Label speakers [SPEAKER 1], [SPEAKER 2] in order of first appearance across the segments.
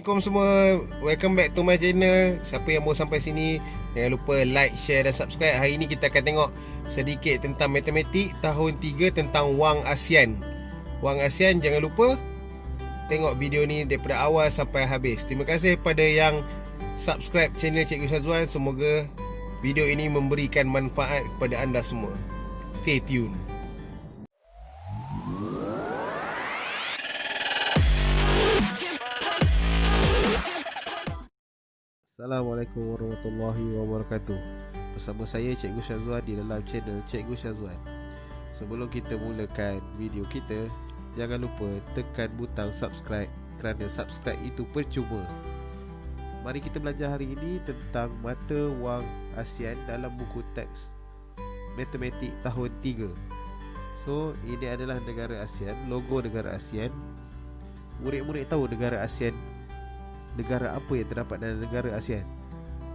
[SPEAKER 1] Assalamualaikum semua. Welcome back to my channel. Siapa yang mau sampai sini, jangan lupa like, share dan subscribe. Hari ini kita akan tengok sedikit tentang matematik tahun 3 tentang wang ASEAN. Wang ASEAN, jangan lupa tengok video ni daripada awal sampai habis. Terima kasih kepada yang subscribe channel Cikgu Syazwan. Semoga video ini memberikan manfaat kepada anda semua. Stay tune.
[SPEAKER 2] Assalamualaikum warahmatullahi wabarakatuh. Bersama saya Cikgu Syazwan di dalam channel Cikgu Syazwan. Sebelum kita mulakan video kita, jangan lupa tekan butang subscribe kerana subscribe itu percuma. Mari kita belajar hari ini tentang mata wang ASEAN dalam buku teks matematik tahun 3. So, ini adalah negara ASEAN, logo negara ASEAN. Murid-murid tahu negara ASEAN, negara apa yang terdapat dalam negara ASEAN.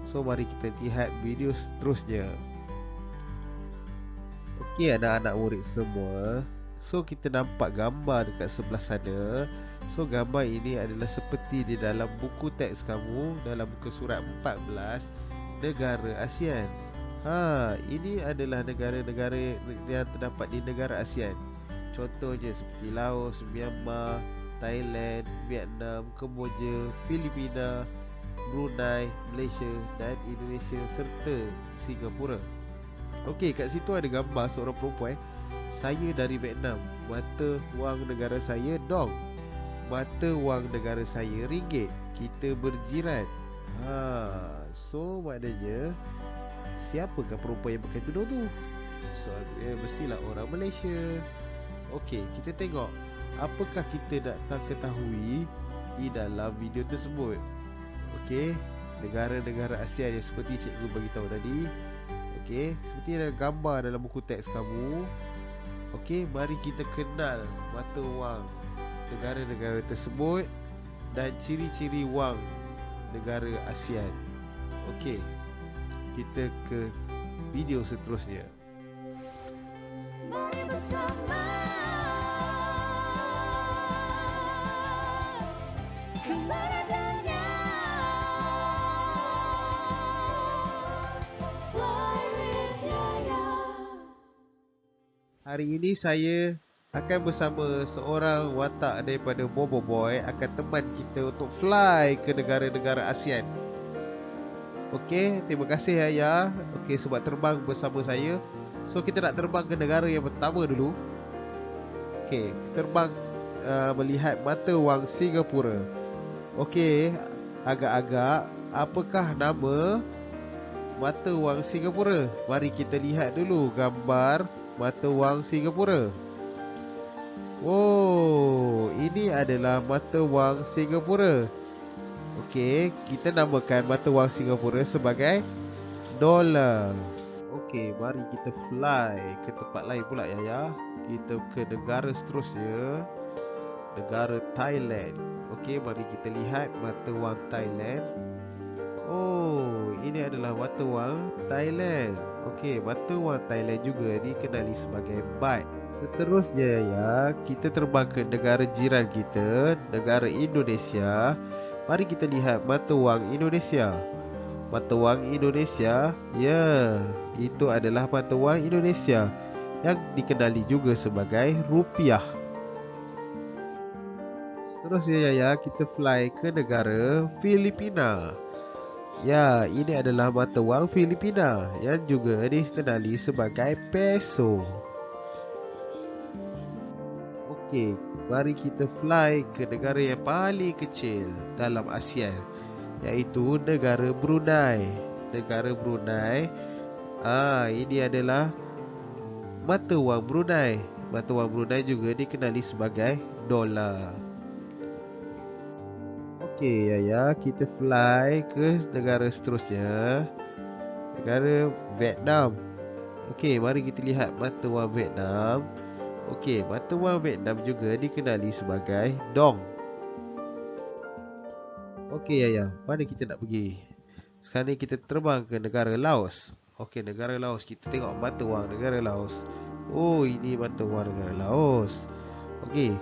[SPEAKER 2] So mari kita lihat video seterusnya. Okey anak-anak murid semua, so kita nampak gambar dekat sebelah sana. So gambar ini adalah seperti di dalam buku teks kamu, dalam buku surat 14, negara ASEAN. Ini adalah negara-negara yang terdapat di negara ASEAN. Contohnya seperti Laos, Myanmar, Thailand, Vietnam, Kemboja, Filipina, Brunei, Malaysia dan Indonesia serta Singapura. Okey, kat situ ada gambar seorang perempuan. Saya dari Vietnam. Mata wang negara saya dong. Mata wang negara saya ringgit. Kita berjiran. So maknanya siapakah perempuan yang pakai tudung tu? So mestilah orang Malaysia. Okey, kita tengok apakah kita nak ketahui di dalam video tersebut. Okey, negara-negara ASEAN yang seperti cikgu bagi tahu tadi. Okey, seperti ada gambar dalam buku teks kamu. Okey, mari kita kenal mata wang negara-negara tersebut dan ciri-ciri wang negara ASEAN. Okey, kita ke video seterusnya.
[SPEAKER 3] Mari bersama
[SPEAKER 2] Hari ini saya akan bersama seorang watak daripada Bobo Boy akan teman kita untuk fly ke negara-negara ASEAN. Okey, terima kasih ayah. Okey, sebab terbang bersama saya. So kita nak terbang ke negara yang pertama dulu. Okey, terbang melihat mata wang Singapura. Okey, agak-agak apakah nama mata wang Singapura? Mari kita lihat dulu gambar mata wang Singapura. Oh, ini adalah mata wang Singapura. Okey, kita namakan mata wang Singapura sebagai dolar. Okey, mari kita fly ke tempat lain pula ya. Kita ke negara seterusnya, negara Thailand. Okey, mari kita lihat mata wang Thailand. Oh, ini adalah mata wang Thailand. Okey, mata wang Thailand juga dikenali sebagai baht. Seterusnya ya, kita terbang ke negara jiran kita, negara Indonesia. Mari kita lihat mata wang Indonesia. Mata wang Indonesia, ya, itu adalah mata wang Indonesia yang dikenali juga sebagai rupiah. Seterusnya ya, kita fly ke negara Filipina. Ya, ini adalah mata wang Filipina yang juga dikenali sebagai peso. Okey, mari kita fly ke negara yang paling kecil dalam ASEAN, iaitu negara Brunei. Negara Brunei, ini adalah mata wang Brunei. Mata wang Brunei juga dikenali sebagai dolar. Okey ya, kita fly ke negara seterusnya, negara Vietnam. Okey, mari kita lihat mata wang Vietnam. Okey, mata wang Vietnam juga dikenali sebagai dong. Okey ya, mana kita nak pergi? Sekarang ni kita terbang ke negara Laos. Okey, negara Laos, kita tengok mata wang negara Laos. Oh, ini mata wang negara Laos. Okey,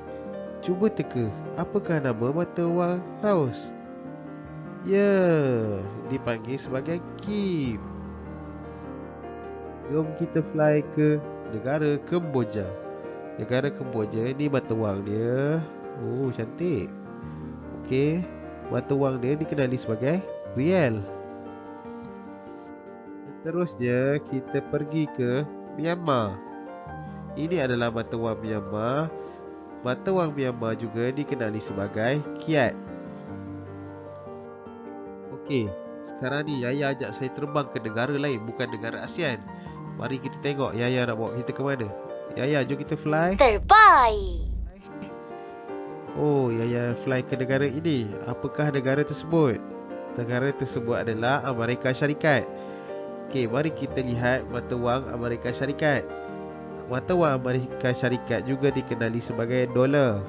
[SPEAKER 2] cuba teka, apakah nama mata wang Laos? Ya, dipanggil sebagai Kim. Jom kita fly ke negara Kemboja. Negara Kemboja ni mata wang dia. Oh, cantik. Okey, mata wang dia dikenali sebagai rial. Seterusnya kita pergi ke Myanmar. Ini adalah mata wang Myanmar. Mata wang Myanmar juga dikenali sebagai kyat. Okey, sekarang ni Yaya ajak saya terbang ke negara lain, bukan negara ASEAN. Mari kita tengok Yaya nak bawa kita ke mana. Yaya, jom kita fly.
[SPEAKER 3] Terbaik.
[SPEAKER 2] Oh, Yaya fly ke negara ini. Apakah negara tersebut? Negara tersebut adalah Amerika Syarikat. Okey, mari kita lihat mata wang Amerika Syarikat. Mata wang Amerika Syarikat juga dikenali sebagai dolar.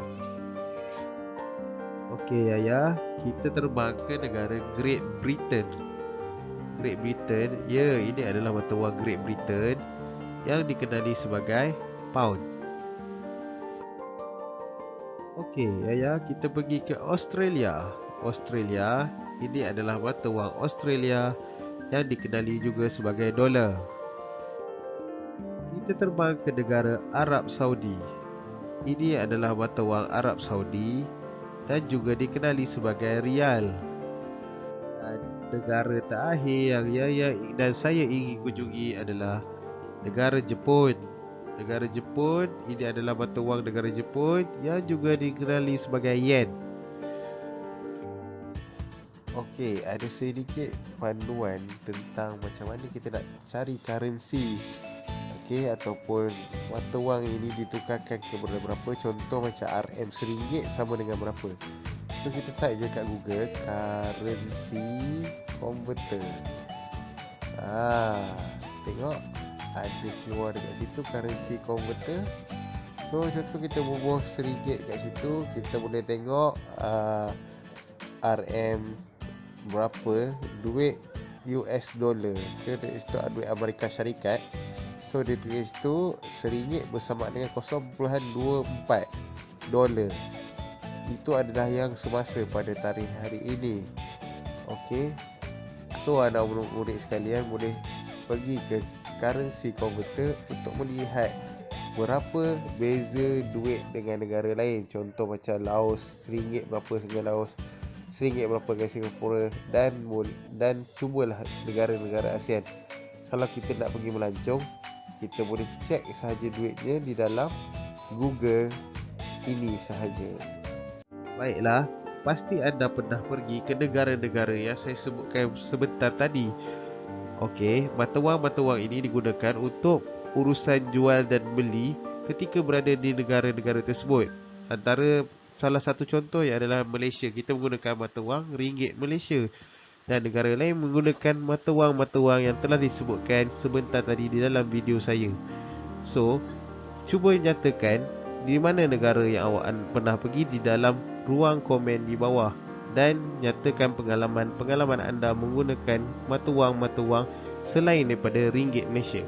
[SPEAKER 2] Okey Yaya, kita terbang ke negara Great Britain. Great Britain, ya, ini adalah mata wang Great Britain yang dikenali sebagai pound. Okey Yaya, kita pergi ke Australia. Australia, ini adalah mata wang Australia yang dikenali juga sebagai dolar. Kita terbang ke negara Arab Saudi. Ini adalah mata wang Arab Saudi dan juga dikenali sebagai rial. Dan negara terakhir yang Yaya dan saya ingin kunjungi adalah negara Jepun. Negara Jepun, ini adalah mata wang negara Jepun yang juga dikenali sebagai yen.
[SPEAKER 1] Okey, ada sedikit panduan tentang macam mana kita nak cari currency. Okey, ataupun mata wang ini ditukarkan ke berapa. Contoh macam RM RM1 sama dengan berapa. So kita type je kat Google currency converter. Tengok ada keluar dekat situ currency converter. So contoh kita bubuh RM1 kat situ, kita boleh tengok RM berapa duit US dollar ke itu duit Amerika Syarikat. So dia tulis tu RM1 bersama dengan 0.24 dolar. Itu adalah yang semasa pada tarikh hari ini. Okey. So anak murid sekalian boleh pergi ke currency converter untuk melihat berapa beza duit dengan negara lain. Contoh macam Laos, RM1 berapa dengan Laos, RM1 berapa dengan Singapura, dan cubalah negara-negara ASEAN. Kalau kita nak pergi melancong, kita boleh cek sahaja duitnya di dalam Google ini sahaja.
[SPEAKER 2] Baiklah, pasti anda pernah pergi ke negara-negara yang saya sebutkan sebentar tadi. Okey, mata wang ini digunakan untuk urusan jual dan beli ketika berada di negara-negara tersebut. Antara salah satu contoh adalah Malaysia. Kita menggunakan mata wang ringgit Malaysia. Dan negara lain menggunakan mata wang yang telah disebutkan sebentar tadi di dalam video saya. So, cuba nyatakan di mana negara yang awak pernah pergi di dalam ruang komen di bawah. Dan nyatakan pengalaman anda menggunakan mata wang selain daripada ringgit Malaysia.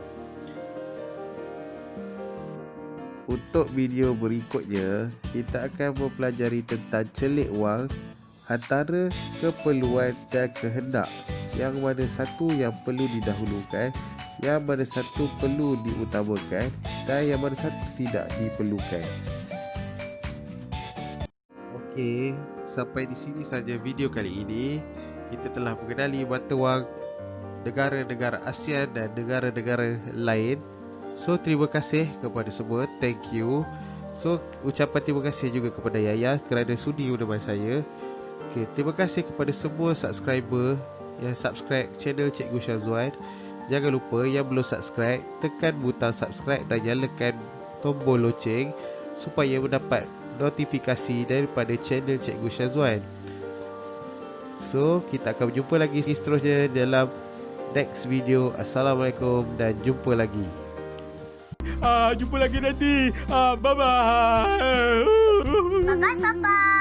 [SPEAKER 1] Untuk video berikutnya, kita akan mempelajari tentang celik wang, antara keperluan dan kehendak. Yang mana satu yang perlu didahulukan, yang mana satu perlu diutamakan, dan yang mana satu tidak diperlukan.
[SPEAKER 2] Okey, sampai di sini saja video kali ini. Kita telah mengenali mata wang negara-negara ASEAN dan negara-negara lain. So, terima kasih kepada semua. Thank you. So, ucapan terima kasih juga kepada Yaya kerana sudi menemani saya. Okay, terima kasih kepada semua subscriber yang subscribe channel Cikgu Syazwan. Jangan lupa yang belum subscribe, tekan butang subscribe dan nyalakan tombol loceng supaya mendapat notifikasi daripada channel Cikgu Syazwan. So, kita akan berjumpa lagi seterusnya dalam next video. Assalamualaikum dan jumpa lagi.
[SPEAKER 4] Jumpa lagi nanti. Bye-bye.
[SPEAKER 3] Bye-bye, Papa.